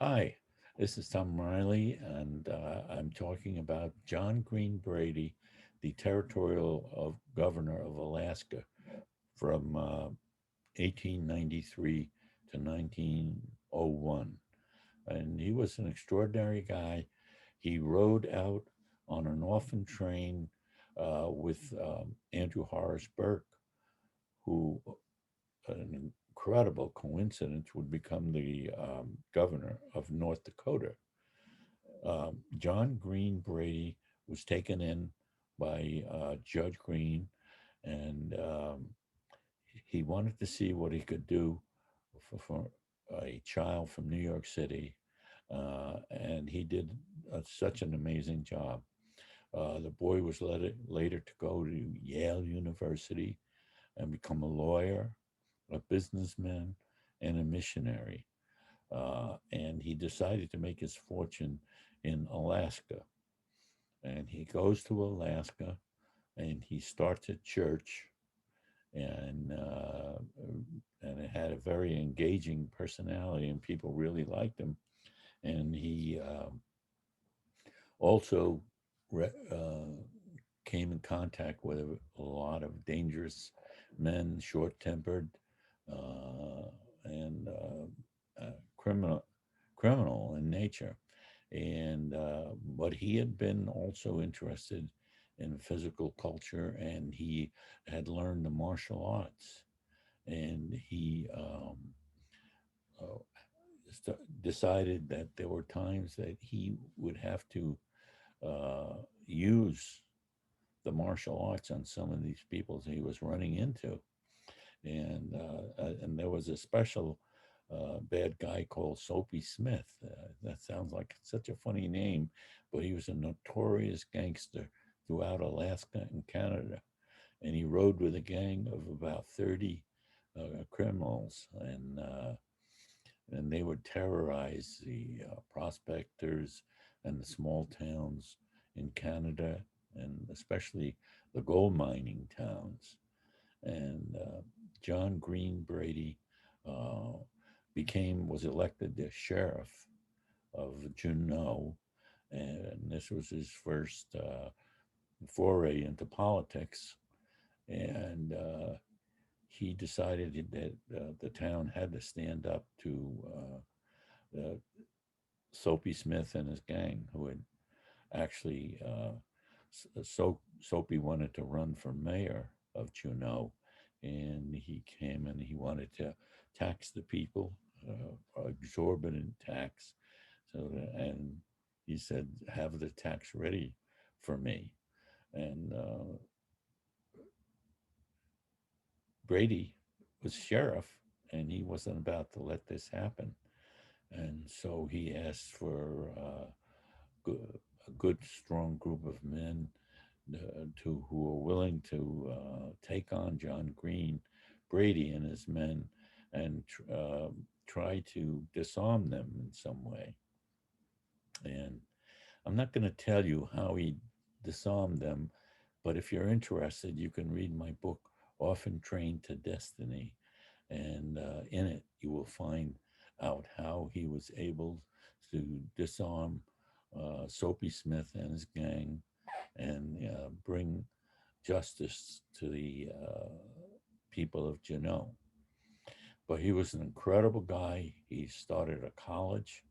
Hi, this is Tom Riley, and I'm talking about John Green Brady, the territorial governor of Alaska from 1893 to 1901. And he was an extraordinary guy. He rode out on an orphan train with Andrew Horace Burke, who, an incredible coincidence, would become the governor of North Dakota. John Green Brady was taken in by Judge Green, and he wanted to see what he could do for a child from New York City, and he did such an amazing job. The boy was later to go to Yale University and become a lawyer, a businessman, and a missionary. And he decided to make his fortune in Alaska. And he goes to Alaska and he starts a church, and it had a very engaging personality, and people really liked him. And he also came in contact with a lot of dangerous men, short-tempered, and criminal in nature. And but he had been also interested in physical culture, and he had learned the martial arts, and he uh, decided that there were times that he would have to use the martial arts on some of these people he was running into. And there was a special bad guy called Soapy Smith. That sounds like such a funny name, but he was a notorious gangster throughout Alaska and Canada, and he rode with a gang of about 30 criminals, and they would terrorize the prospectors and the small towns in Canada, and especially the gold mining towns. And John Green Brady uh, was elected the sheriff of Juneau, and this was his first foray into politics. And he decided that the town had to stand up to Soapy Smith and his gang, who had actually Soapy wanted to run for mayor of Juneau, and he came and he wanted to tax the people, exorbitant tax. And he said, "Have the tax ready for me." And Brady was sheriff, and he wasn't about to let this happen. And so he asked for a good, strong group of men who were willing to take on John Green, Brady, and his men, and try to disarm them in some way. And I'm not going to tell you how he disarmed them, but if you're interested, you can read my book, Orphan Trained to Destiny. And in it, you will find out how he was able to disarm Soapy Smith and his gang, and bring justice to the people of Juneau. But he was an incredible guy. He started a college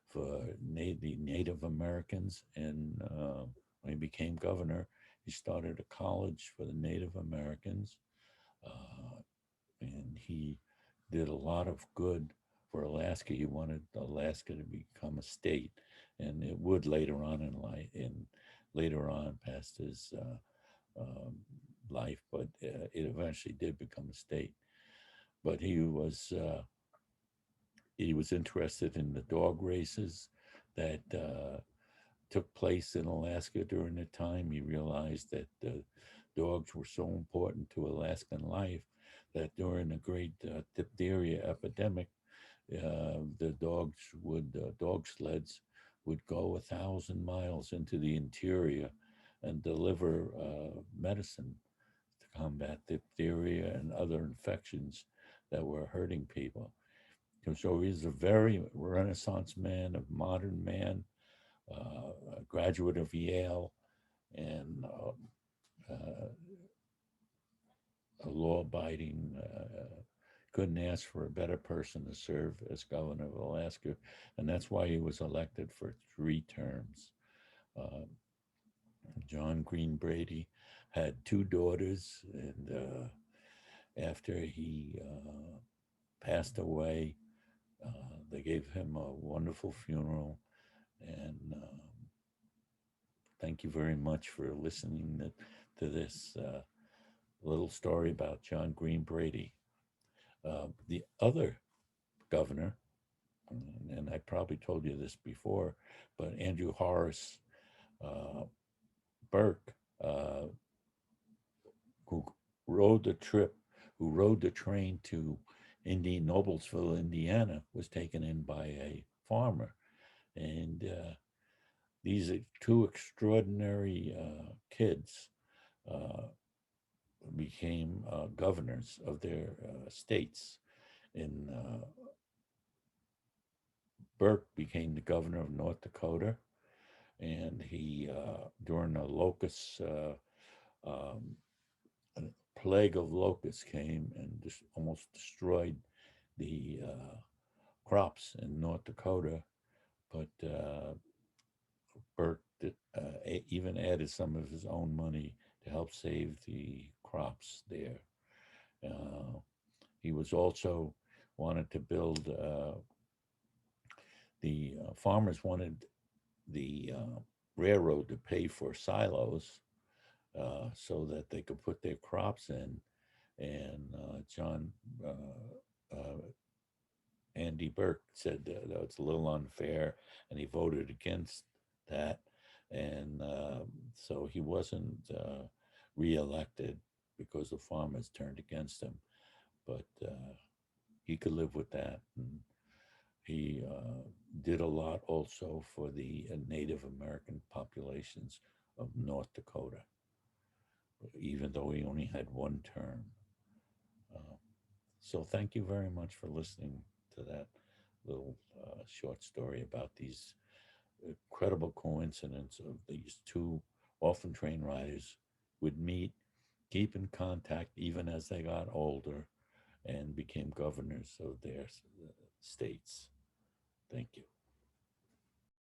for the Native Americans, and when he became governor, he started a college for the Native Americans, uh, and he did a lot of good for Alaska. He wanted Alaska to become a state, and it would later on in life, in later on past his life, but it eventually did become a state. But he was interested in the dog races that took place in Alaska during the time. He realized that dogs were so important to Alaskan life that during the great diphtheria epidemic, the dog sleds would go 1,000 miles into the interior and deliver medicine to combat diphtheria and other infections that were hurting people. So he's a very Renaissance man, a modern man, a graduate of Yale, and uh, a law-abiding. Couldn't ask for a better person to serve as governor of Alaska, and that's why he was elected for 3 terms. Uh, John Green Brady had 2 daughters, and after he passed away, they gave him a wonderful funeral. And thank you very much for listening to this little story about John Green Brady. The other governor, and I probably told you this before, but Andrew Horace uh, Burke, who rode the trip, who rode the train to Noblesville, Indiana, was taken in by a farmer. And these are 2 extraordinary kids uh, became governors of their states. And Burke became the governor of North Dakota, and he, during a locust, um, a plague of locusts came and almost destroyed the crops in North Dakota. But Burke even added some of his own money to help save the crops there. Uh, he was also wanted to build. The farmers wanted the railroad to pay for silos so that they could put their crops in. And John uh, Andy Burke said that it's a little unfair, and he voted against that. And so he wasn't reelected because the farmers turned against him. But he could live with that. And he did a lot also for the Native American populations of North Dakota, even though he only had 1 term. Uh, so thank you very much for listening to that little short story about these incredible coincidence of these 2 orphan train riders would meet, keep in contact even as they got older, and became governors of their states. Thank you.